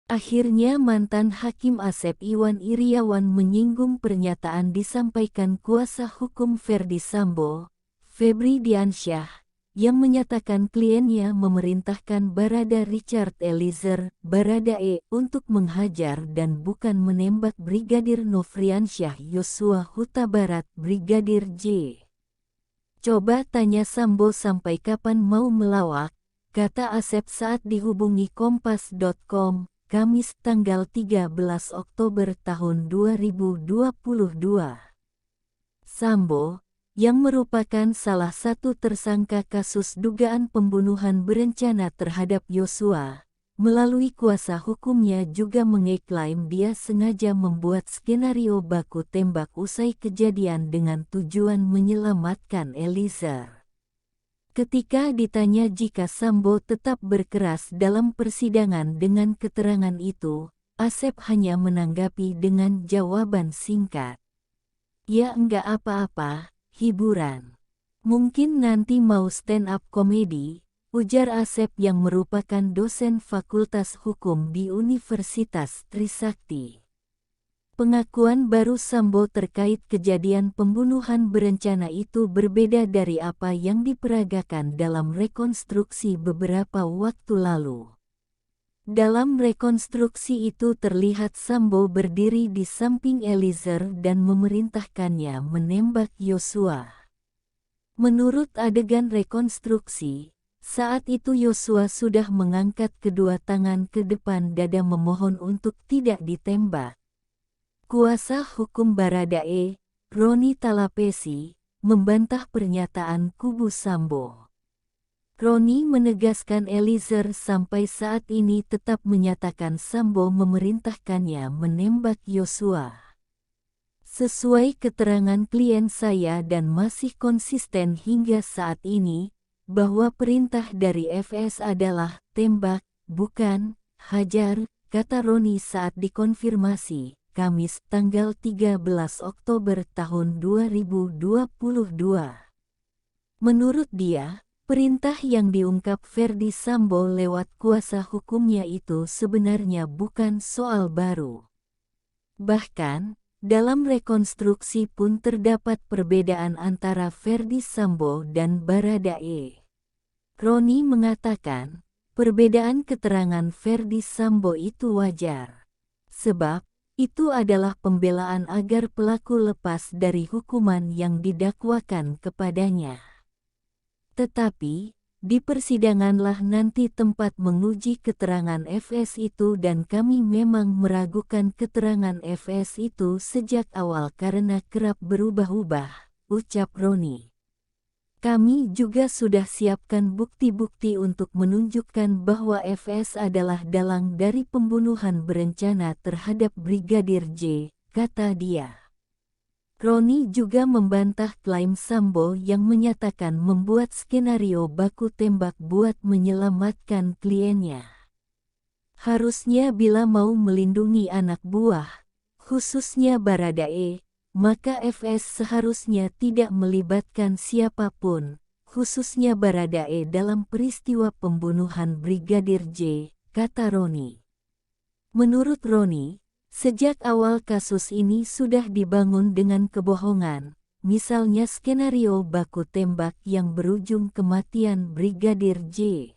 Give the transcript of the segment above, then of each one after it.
Akhirnya mantan Hakim Asep Iwan Iriawan menyinggung pernyataan disampaikan kuasa hukum Ferdy Sambo, Febri Diansyah, yang menyatakan kliennya memerintahkan Barada Richard Eliezer, Baradae, untuk menghajar dan bukan menembak Brigadir Nofriansyah Yosua Huta Barat Brigadir J. Coba tanya Sambo sampai kapan mau melawak, kata Asep saat dihubungi Kompas.com. Kamis tanggal 13 Oktober tahun 2022. Sambo, yang merupakan salah satu tersangka kasus dugaan pembunuhan berencana terhadap Yosua, melalui kuasa hukumnya juga mengeklaim dia sengaja membuat skenario baku tembak usai kejadian dengan tujuan menyelamatkan Eliezer. Ketika ditanya jika Sambo tetap berkeras dalam persidangan dengan keterangan itu, Asep hanya menanggapi dengan jawaban singkat. Ya enggak apa-apa, hiburan. Mungkin nanti mau stand up komedi, ujar Asep yang merupakan dosen Fakultas Hukum di Universitas Trisakti. Pengakuan baru Sambo terkait kejadian pembunuhan berencana itu berbeda dari apa yang diperagakan dalam rekonstruksi beberapa waktu lalu. Dalam rekonstruksi itu terlihat Sambo berdiri di samping Eliezer dan memerintahkannya menembak Yosua. Menurut adegan rekonstruksi, saat itu Yosua sudah mengangkat kedua tangan ke depan dada memohon untuk tidak ditembak. Kuasa hukum Baradae, Roni Talapesi, membantah pernyataan kubu Sambo. Roni menegaskan Eliezer sampai saat ini tetap menyatakan Sambo memerintahkannya menembak Yosua. Sesuai keterangan klien saya dan masih konsisten hingga saat ini, bahwa perintah dari FS adalah tembak, bukan hajar, kata Roni saat dikonfirmasi. Kamis tanggal 13 Oktober tahun 2022. Menurut dia, perintah yang diungkap Ferdy Sambo lewat kuasa hukumnya itu sebenarnya bukan soal baru. Bahkan, dalam rekonstruksi pun terdapat perbedaan antara Ferdy Sambo dan Baradae. Roni mengatakan, perbedaan keterangan Ferdy Sambo itu wajar. Sebab, itu adalah pembelaan agar pelaku lepas dari hukuman yang didakwakan kepadanya. Tetapi, di persidanganlah nanti tempat menguji keterangan FS itu dan kami memang meragukan keterangan FS itu sejak awal karena kerap berubah-ubah, ucap Roni. Kami juga sudah siapkan bukti-bukti untuk menunjukkan bahwa FS adalah dalang dari pembunuhan berencana terhadap Brigadir J, kata dia. Roni juga membantah klaim Sambo yang menyatakan membuat skenario baku tembak buat menyelamatkan kliennya. Harusnya bila mau melindungi anak buah, khususnya Baradae, maka FS seharusnya tidak melibatkan siapapun, khususnya Baradae dalam peristiwa pembunuhan Brigadir J, kata Roni. Menurut Roni, sejak awal kasus ini sudah dibangun dengan kebohongan, misalnya skenario baku tembak yang berujung kematian Brigadir J.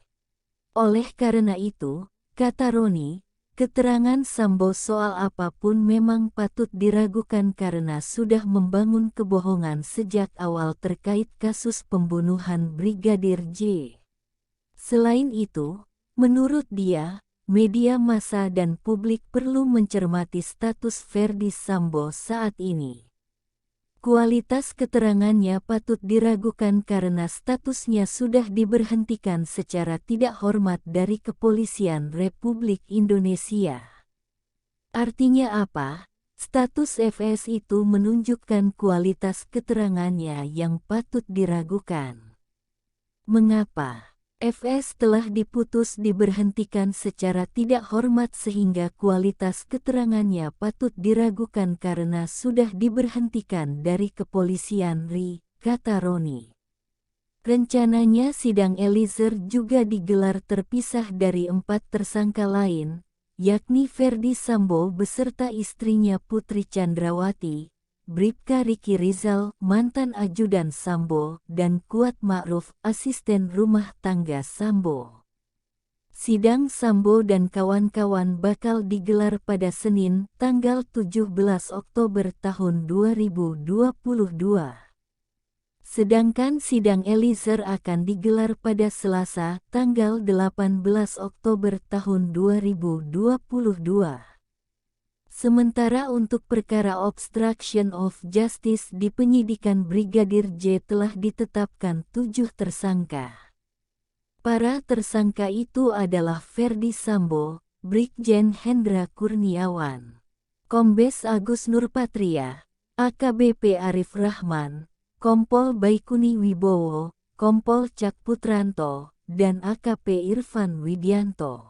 Oleh karena itu, kata Roni, keterangan Sambo soal apapun memang patut diragukan karena sudah membangun kebohongan sejak awal terkait kasus pembunuhan Brigadir J. Selain itu, menurut dia, media massa dan publik perlu mencermati status Ferdy Sambo saat ini. Kualitas keterangannya patut diragukan karena statusnya sudah diberhentikan secara tidak hormat dari Kepolisian Republik Indonesia. Artinya apa? Status FS itu menunjukkan kualitas keterangannya yang patut diragukan. Mengapa? FS telah diputus diberhentikan secara tidak hormat sehingga kualitas keterangannya patut diragukan karena sudah diberhentikan dari Kepolisian RI, kata Roni. Rencananya sidang Eliezer juga digelar terpisah dari 4 tersangka lain, yakni Ferdi Sambo beserta istrinya Putri Chandrawati, Bribka Riki Rizal, mantan ajudan Sambo, dan Kuat Ma'ruf, asisten rumah tangga Sambo. Sidang Sambo dan kawan-kawan bakal digelar pada Senin, tanggal 17 Oktober tahun 2022. Sedangkan sidang Eliezer akan digelar pada Selasa, tanggal 18 Oktober tahun 2022. Sementara untuk perkara obstruction of justice di penyidikan Brigadir J telah ditetapkan 7 tersangka. Para tersangka itu adalah Ferdi Sambo, Brigjen Hendra Kurniawan, Kombes Agus Nurpatria, AKBP Arif Rahman, Kompol Baikuni Wibowo, Kompol Cak Putranto, dan AKP Irfan Widianto.